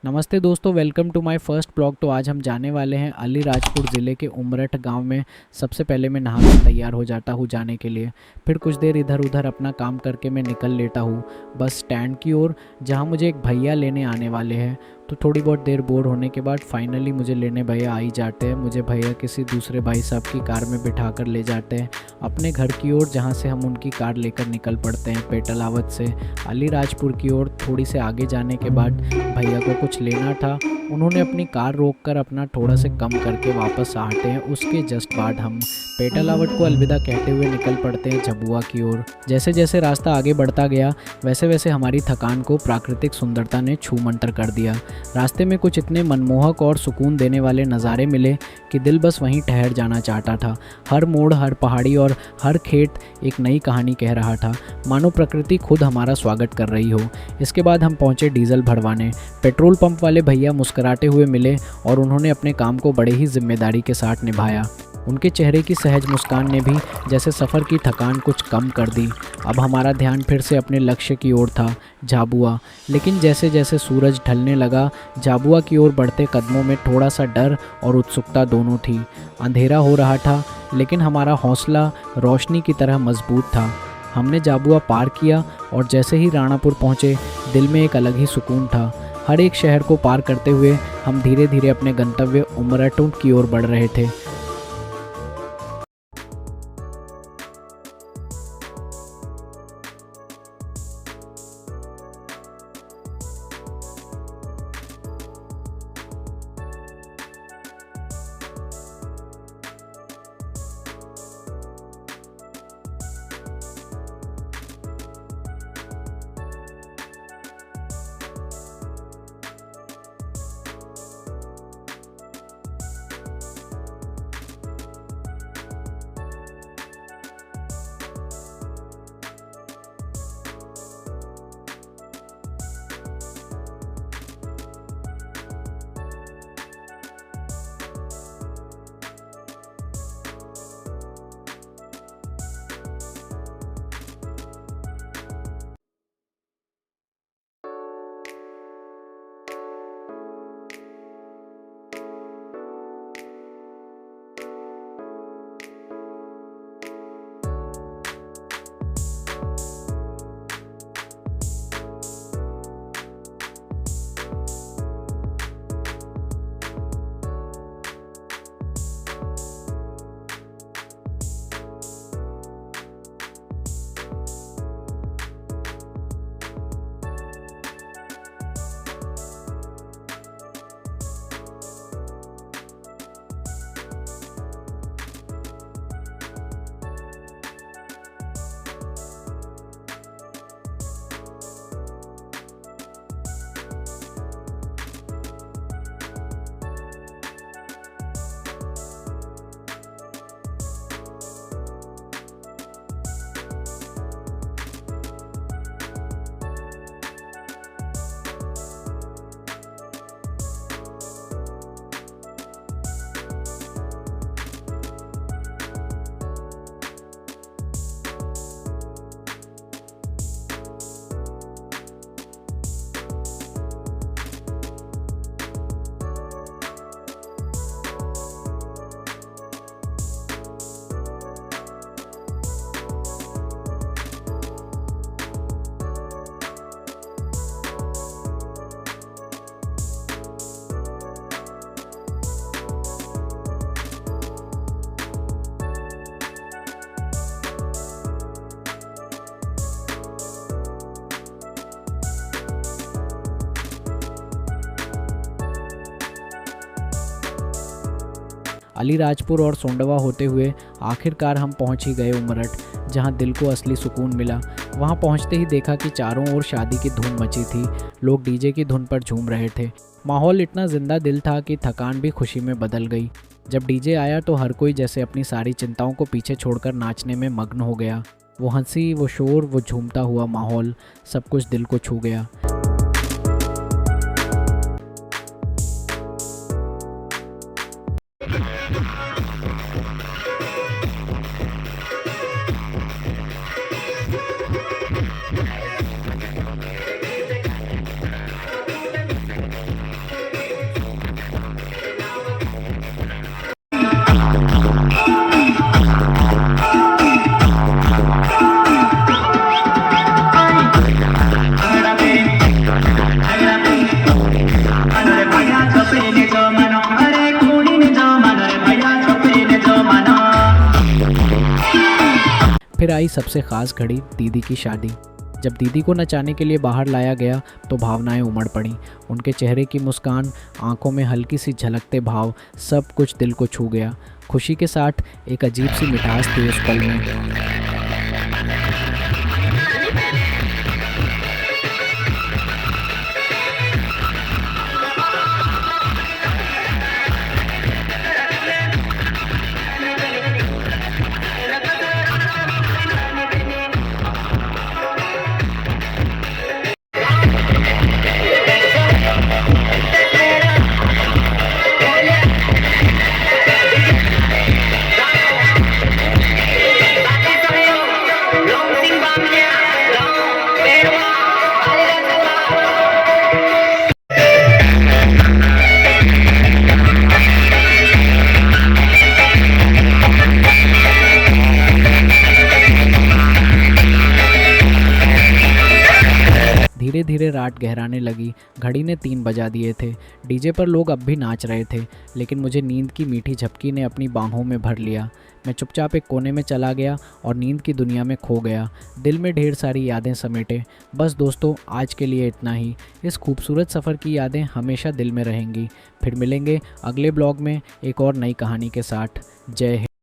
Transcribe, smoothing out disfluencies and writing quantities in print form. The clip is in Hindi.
नमस्ते दोस्तों, welcome to my first blog. तो आज हम जाने वाले हैं अलीराजपुर ज़िले के उमरठ गांव में। सबसे पहले मैं नहा कर तैयार हो जाता हूं जाने के लिए। फिर कुछ देर इधर उधर अपना काम करके मैं निकल लेता हूं बस स्टैंड की ओर, जहां मुझे एक भैया लेने आने वाले हैं। तो थोड़ी बहुत देर बोर होने के बाद फाइनली मुझे लेने भैया आ ही जाते हैं। मुझे भैया किसी दूसरे भाई साहब की कार में बिठा कर ले जाते हैं अपने घर की ओर, जहाँ से हम उनकी कार लेकर निकल पड़ते हैं पेटलावत से अलीराजपुर की ओर। थोड़ी से आगे जाने के बाद भैया को कुछ लेना था, उन्होंने अपनी कार रोककर अपना थोड़ा से कम करके वापस आते हैं। उसके जस्ट बाद हम पेटलावट को अलविदा कहते हुए निकल पड़ते हैं झबुआ की ओर। जैसे जैसे रास्ता आगे बढ़ता गया वैसे वैसे हमारी थकान को प्राकृतिक सुंदरता ने छू मंतर कर दिया। रास्ते में कुछ इतने मनमोहक और सुकून देने वाले नज़ारे मिले कि दिल बस वहीं ठहर जाना चाहता था। हर मोड़, हर पहाड़ी और हर खेत एक नई कहानी कह रहा था, मानो प्रकृति खुद हमारा स्वागत कर रही हो। इसके बाद हम पहुंचे डीजल भरवाने। पेट्रोल पंप वाले भैया मुस्कुराते हुए मिले और उन्होंने अपने काम को बड़े ही जिम्मेदारी के साथ निभाया। उनके चेहरे की सहज मुस्कान ने भी जैसे सफ़र की थकान कुछ कम कर दी। अब हमारा ध्यान फिर से अपने लक्ष्य की ओर था, झाबुआ। लेकिन जैसे जैसे सूरज ढलने लगा, झाबुआ की ओर बढ़ते कदमों में थोड़ा सा डर और उत्सुकता दोनों थी। अंधेरा हो रहा था लेकिन हमारा हौसला रोशनी की तरह मजबूत था। हमने झाबुआ पार किया और जैसे ही राणापुर पहुँचे, दिल में एक अलग ही सुकून था। हर एक शहर को पार करते हुए हम धीरे धीरे अपने गंतव्य उमरठ की ओर बढ़ रहे थे। अलीराजपुर और सोंडवा होते हुए आखिरकार हम पहुंच ही गए उमरठ, जहां दिल को असली सुकून मिला। वहां पहुंचते ही देखा कि चारों ओर शादी की धूम मची थी। लोग डीजे की धुन पर झूम रहे थे। माहौल इतना जिंदा दिल था कि थकान भी खुशी में बदल गई। जब डीजे आया तो हर कोई जैसे अपनी सारी चिंताओं को पीछे छोड़कर नाचने में मग्न हो गया। वो हंसी, वो शोर, वो झूमता हुआ माहौल, सब कुछ दिल को छू गया। फिर आई सबसे ख़ास घड़ी, दीदी की शादी। जब दीदी को नचाने के लिए बाहर लाया गया तो भावनाएं उमड़ पड़ीं। उनके चेहरे की मुस्कान, आंखों में हल्की सी झलकते भाव, सब कुछ दिल को छू गया। खुशी के साथ एक अजीब सी मिठास थी उस पल में। धीरे धीरे रात गहराने लगी। घड़ी ने 3 बजा दिए थे। डीजे पर लोग अब भी नाच रहे थे, लेकिन मुझे नींद की मीठी झपकी ने अपनी बाहों में भर लिया। मैं चुपचाप एक कोने में चला गया और नींद की दुनिया में खो गया, दिल में ढेर सारी यादें समेटे। बस दोस्तों, आज के लिए इतना ही। इस खूबसूरत सफ़र की यादें हमेशा दिल में रहेंगी। फिर मिलेंगे अगले ब्लॉग में एक और नई कहानी के साथ। जय हिंद।